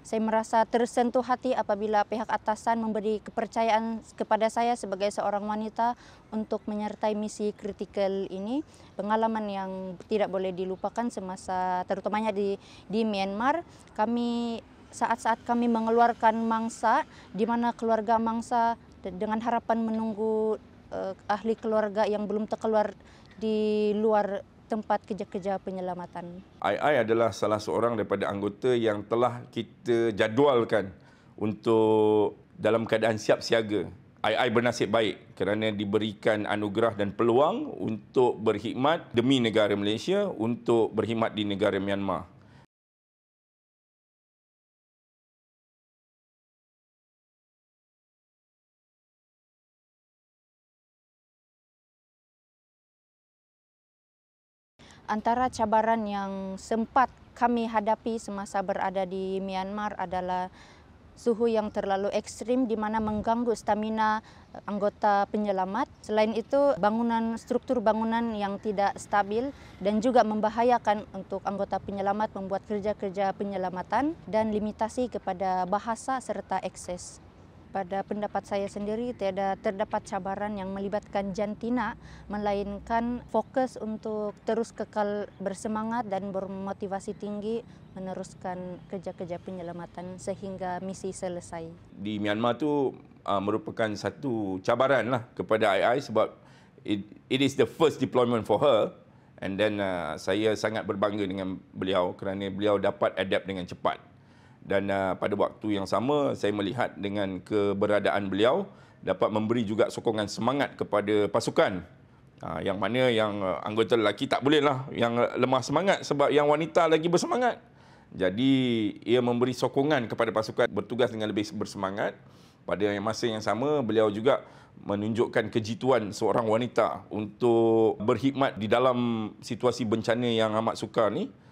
Saya merasa tersentuh hati apabila pihak atasan memberi kepercayaan kepada saya sebagai seorang wanita untuk menyertai misi kritikal ini. Pengalaman yang tidak boleh dilupakan semasa terutamanya di Myanmar. Saat-saat kami mengeluarkan mangsa, di mana keluarga mangsa dengan harapan menunggu ahli keluarga yang belum terkeluar di luar tempat kerja-kerja penyelamatan. Ai adalah salah seorang daripada anggota yang telah kita jadualkan untuk dalam keadaan siap siaga. Ai bernasib baik kerana diberikan anugerah dan peluang untuk berkhidmat demi negara Malaysia, untuk berkhidmat di negara Myanmar. Antara cabaran yang sempat kami hadapi semasa berada di Myanmar adalah suhu yang terlalu ekstrim di mana mengganggu stamina anggota penyelamat. Selain itu, struktur bangunan yang tidak stabil dan juga membahayakan untuk anggota penyelamat membuat kerja-kerja penyelamatan dan limitasi kepada bahasa serta akses. Pada pendapat saya sendiri, terdapat cabaran yang melibatkan jantina, melainkan fokus untuk terus kekal bersemangat dan bermotivasi tinggi meneruskan kerja-kerja penyelamatan sehingga misi selesai. Di Myanmar tu merupakan satu cabaran lah kepada Ai sebab it is the first deployment for her, and then saya sangat berbangga dengan beliau kerana beliau dapat adapt dengan cepat. Dan pada waktu yang sama, saya melihat dengan keberadaan beliau dapat memberi juga sokongan semangat kepada pasukan. Yang mana yang anggota lelaki tak bolehlah yang lemah semangat sebab yang wanita lagi bersemangat. Jadi ia memberi sokongan kepada pasukan bertugas dengan lebih bersemangat. Pada masa yang sama, beliau juga menunjukkan kejituan seorang wanita untuk berkhidmat di dalam situasi bencana yang amat sukar ni.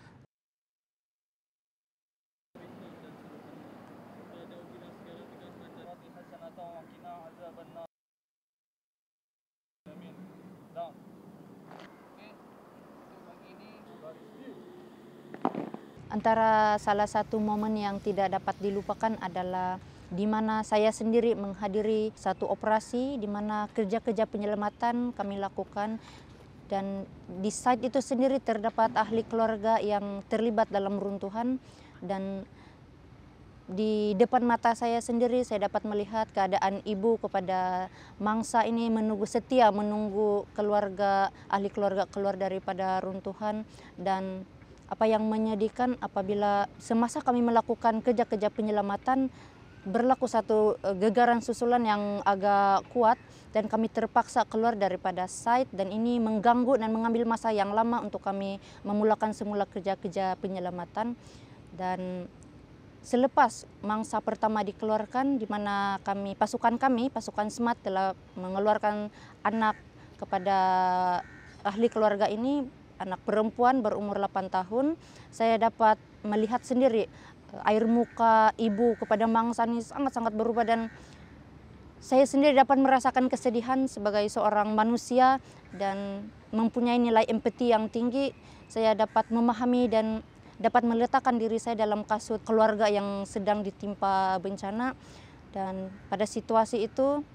Antara salah satu momen yang tidak dapat dilupakan adalah di mana saya sendiri menghadiri satu operasi di mana kerja-kerja penyelamatan kami lakukan, dan di site itu sendiri terdapat ahli keluarga yang terlibat dalam runtuhan, dan di depan mata saya sendiri saya dapat melihat keadaan ibu kepada mangsa ini setia menunggu ahli keluarga keluar daripada runtuhan. Dan apa yang menyedihkan apabila semasa kami melakukan kerja-kerja penyelamatan berlaku satu gegaran susulan yang agak kuat dan kami terpaksa keluar daripada site, dan ini mengganggu dan mengambil masa yang lama untuk kami memulakan semula kerja-kerja penyelamatan. Dan selepas mangsa pertama dikeluarkan, di mana pasukan SMAT telah mengeluarkan anak kepada ahli keluarga ini, anak perempuan berumur 8 tahun, saya dapat melihat sendiri air muka ibu kepada mangsa ini sangat-sangat berubah, dan saya sendiri dapat merasakan kesedihan sebagai seorang manusia dan mempunyai nilai empati yang tinggi. Saya dapat memahami dan dapat meletakkan diri saya dalam kasut keluarga yang sedang ditimpa bencana. Dan pada situasi itu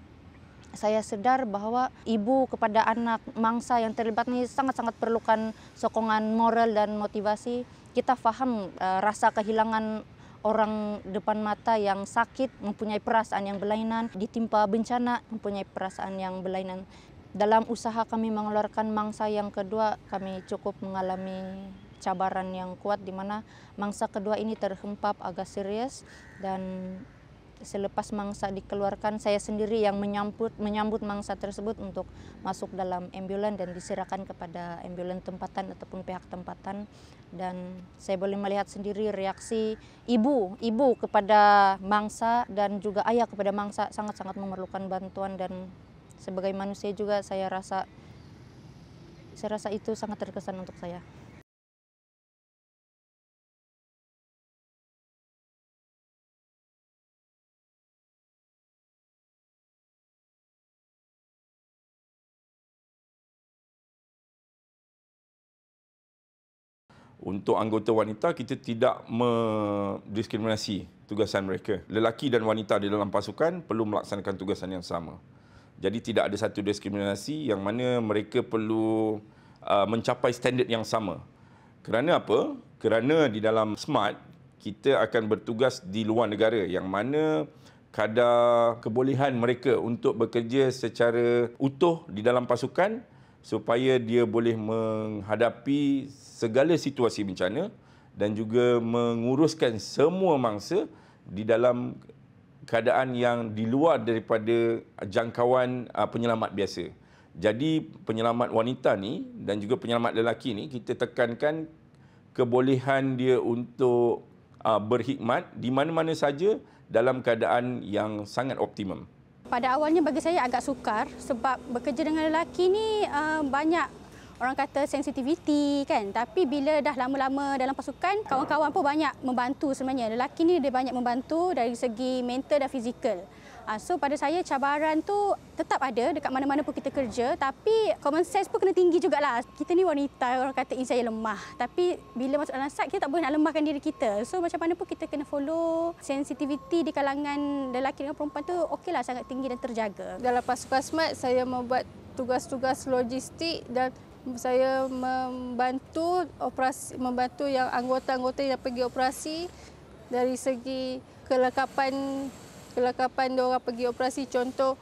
saya sadar bahwa ibu kepada anak mangsa yang terlibat ini sangat-sangat perlukan sokongan moral dan motivasi. Kita faham rasa kehilangan orang depan mata yang sakit, mempunyai perasaan yang berlainan, ditimpa bencana, mempunyai perasaan yang berlainan. Dalam usaha kami mengeluarkan mangsa yang kedua, kami cukup mengalami cabaran yang kuat di mana mangsa kedua ini terhempap agak serius, dan selepas mangsa dikeluarkan, saya sendiri yang menyambut mangsa tersebut untuk masuk dalam ambulan dan diserahkan kepada ambulan tempatan ataupun pihak tempatan. Dan saya boleh melihat sendiri reaksi ibu kepada mangsa dan juga ayah kepada mangsa sangat-sangat memerlukan bantuan, dan sebagai manusia juga saya rasa itu sangat terkesan untuk saya. Untuk anggota wanita, kita tidak mendiskriminasi tugasan mereka. Lelaki dan wanita di dalam pasukan perlu melaksanakan tugasan yang sama. Jadi tidak ada satu diskriminasi yang mana mereka perlu mencapai standard yang sama. Kerana apa? Kerana di dalam SMART, kita akan bertugas di luar negara yang mana kadar kebolehan mereka untuk bekerja secara utuh di dalam pasukan supaya dia boleh menghadapi segala situasi bencana dan juga menguruskan semua mangsa di dalam keadaan yang di luar daripada jangkauan penyelamat biasa. Jadi penyelamat wanita ni dan juga penyelamat lelaki ni kita tekankan kebolehan dia untuk berkhidmat di mana-mana saja dalam keadaan yang sangat optimum. Pada awalnya bagi saya agak sukar sebab bekerja dengan lelaki ni banyak orang kata sensitiviti kan. Tapi bila dah lama-lama dalam pasukan, kawan-kawan pun banyak membantu sebenarnya. Lelaki ni dia banyak membantu dari segi mental dan fizikal. So pada saya cabaran tu tetap ada dekat mana-mana pun kita kerja, tapi common sense pun kena tinggi jugalah. Kita ni wanita, orang kata saya lemah. Tapi bila masuk dalam site kita tak boleh nak lemahkan diri kita. So macam mana pun kita kena follow sensitiviti di kalangan lelaki dengan perempuan tu okeylah, sangat tinggi dan terjaga. Dalam pasukan SMART saya membuat tugas-tugas logistik dan saya membantu operasi, membantu yang anggota-anggota yang pergi operasi dari segi kelengkapan diorang pergi operasi, contoh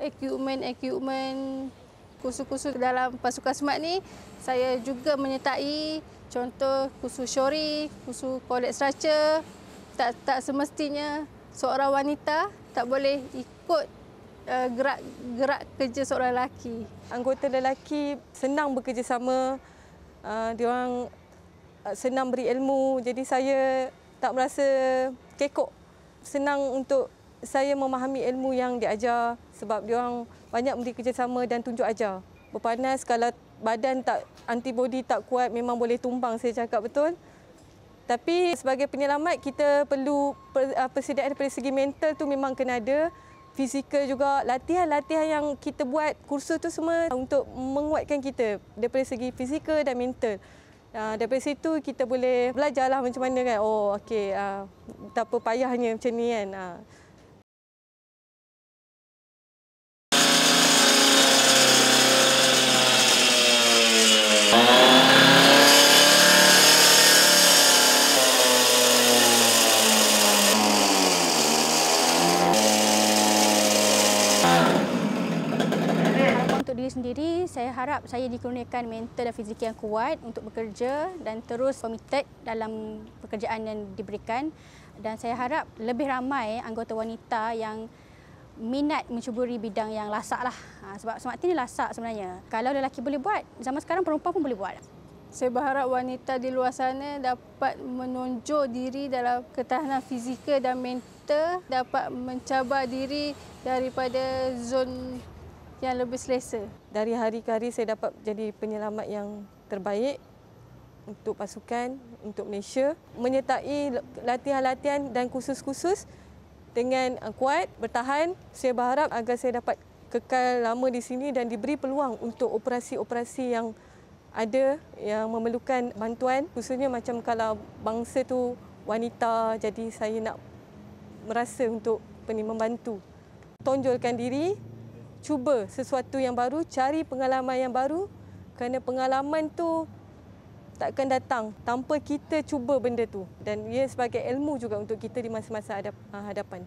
equipment kursus-kursus dalam pasukan SMART ni saya juga menyertai, contoh kursus shori, kursus collect structure. Tak semestinya seorang wanita tak boleh ikut gerak kerja seorang lelaki. Anggota lelaki senang bekerjasama, diorang senang beri ilmu, jadi saya tak merasa kekok. Senang untuk saya memahami ilmu yang diajar sebab diorang banyak beri kerjasama dan tunjuk ajar. Berpanas, kalau badan tak, antibody tak kuat memang boleh tumbang, saya cakap betul. Tapi sebagai penyelamat kita perlu persediaan dari segi mental tu memang kena ada. Fizikal juga, latihan-latihan yang kita buat, kursus tu semua untuk menguatkan kita daripada segi fizikal dan mental. Daripada situ kita boleh belajarlah macam mana kan. Oh okey, tak apa payahnya macam ni kan. Untuk diri sendiri, saya harap saya dikurniakan mental dan fizikal yang kuat untuk bekerja dan terus committed dalam pekerjaan yang diberikan. Dan saya harap lebih ramai anggota wanita yang minat mencuburi bidang yang lasak lah. Sebab SMART ni lasak sebenarnya. Kalau lelaki boleh buat, zaman sekarang perempuan pun boleh buat. Saya berharap wanita di luar sana dapat menonjol diri dalam ketahanan fizikal dan mental, dapat mencabar diri daripada zon yang lebih selesa. Dari hari ke hari saya dapat jadi penyelamat yang terbaik untuk pasukan, untuk Malaysia. Menyertai latihan-latihan dan kursus-kursus dengan kuat, bertahan. Saya berharap agar saya dapat kekal lama di sini dan diberi peluang untuk operasi-operasi yang ada yang memerlukan bantuan. Khususnya macam kalau bangsa tu wanita, jadi saya nak merasa untuk membantu. Tonjolkan diri, cuba sesuatu yang baru, cari pengalaman yang baru kerana pengalaman tu takkan datang tanpa kita cuba benda tu dan ia sebagai ilmu juga untuk kita di masa-masa hadapan.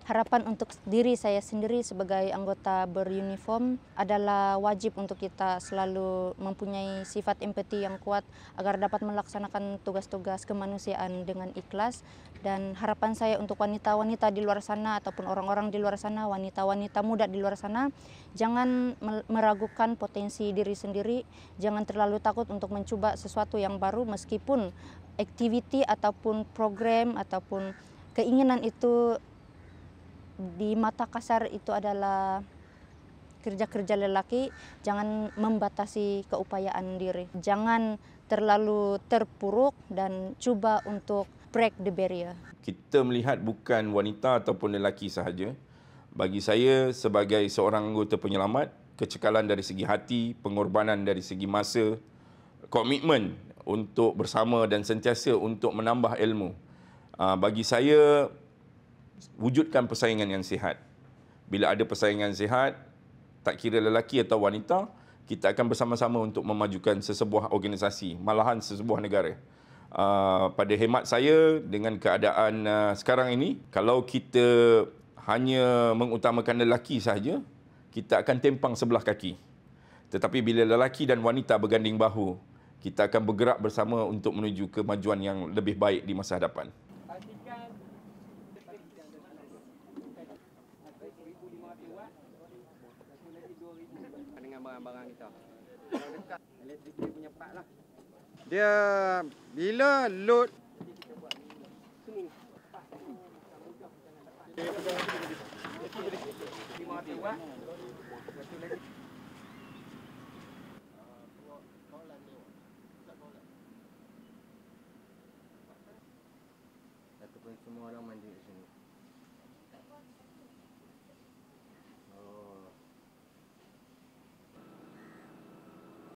Harapan untuk diri saya sendiri sebagai anggota beruniform adalah wajib untuk kita selalu mempunyai sifat empati yang kuat agar dapat melaksanakan tugas-tugas kemanusiaan dengan ikhlas. Dan harapan saya untuk wanita-wanita di luar sana ataupun orang-orang di luar sana, wanita-wanita muda di luar sana, jangan meragukan potensi diri sendiri, jangan terlalu takut untuk mencoba sesuatu yang baru meskipun aktiviti ataupun program ataupun keinginan itu di mata kasar itu adalah kerja-kerja lelaki. Jangan membatasi keupayaan diri. Jangan terlalu terpuruk dan cuba untuk break the barrier. Kita melihat bukan wanita ataupun lelaki sahaja. Bagi saya sebagai seorang anggota penyelamat, kecekalan dari segi hati, pengorbanan dari segi masa, komitmen untuk bersama dan sentiasa untuk menambah ilmu. Bagi saya, wujudkan persaingan yang sihat. Bila ada persaingan sihat, tak kira lelaki atau wanita, kita akan bersama-sama untuk memajukan sesebuah organisasi, malahan sesebuah negara. Pada hemat saya, dengan keadaan sekarang ini, kalau kita hanya mengutamakan lelaki sahaja, kita akan tempang sebelah kaki. Tetapi bila lelaki dan wanita berganding bahu, kita akan bergerak bersama untuk menuju kemajuan yang lebih baik di masa hadapan. Dengan barang-barang kita. Kalau dekat elektrik punya part lah. Dia bila load ataupun semua orang mandi di sini. Oh.